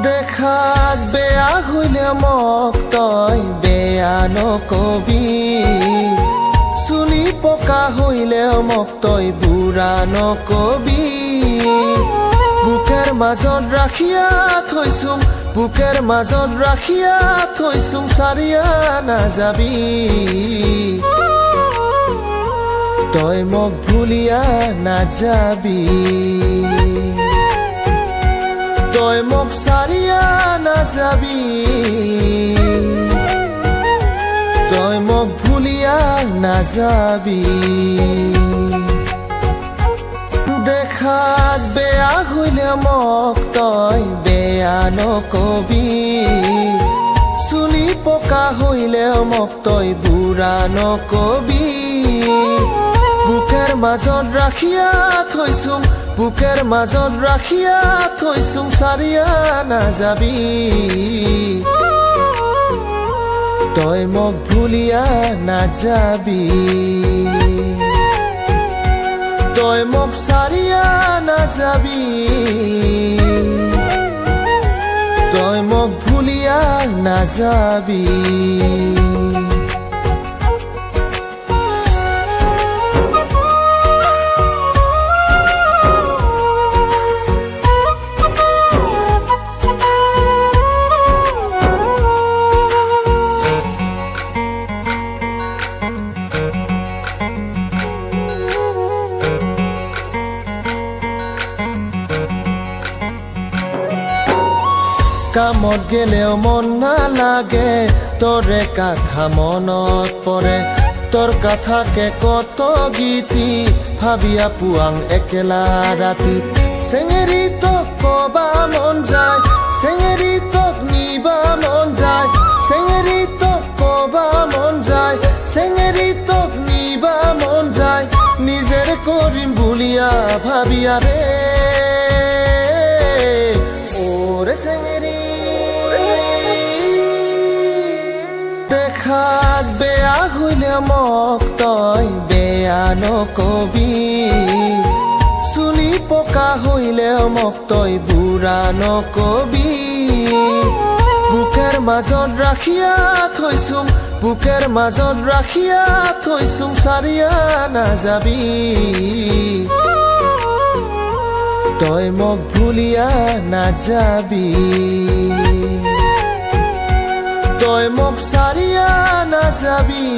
দেখাত বেয়া হইলে মোক তই বেয়া নকবি চুলি পকা হইলে মোক তই বুঢ়া নকবি বুকের মাজত রাখিয়া থৈছোং সারিয়া নাযাবি তই মোক ভুলিয়া নাযাবি তই মোক সারিয়া নাযাবি তই মোক ভুলিয়া নাযাবি দেখাত বেয়া হইলে মোক তই বেয়া নকবি চুলি পকা হইলে মোক তই বুঢ়া নকবি বুকের মাজত রাখিয়া থৈছোং সারিয়া নাযাবি তই মোক ভুলিয়া নাযাবি তই মোক সারিয়া নাযাবি তই মোক ভুলিয়া নাযাবি কামত গেলেও মন নালাগে তোরে কথা মনত পরে তোর কথাকে কত গীতি ভাবিয়া পুয়াং একেলা রাতি চেঙেরি তোক কবা মন যায় চেঙেরি তোক নিবা মন যায় চেঙেরি তোক কবা মন যায় চেঙেরি তোক নিবা মন যায় নিজের করিম বুলিয়া ভাবিয়া রে ওরে চেঙেরি দেখাত বেয়া হইলে মোক তই বেয়া নকবি চুলি পকা হইলে মোক তই বুঢ়া নকবি বুকের মাজত রাখিয়া থৈছোং সারিয়া নাযাবি তই মোক ভুলিয়া নাযাবি তই মোক সারিয়া নাযাবি।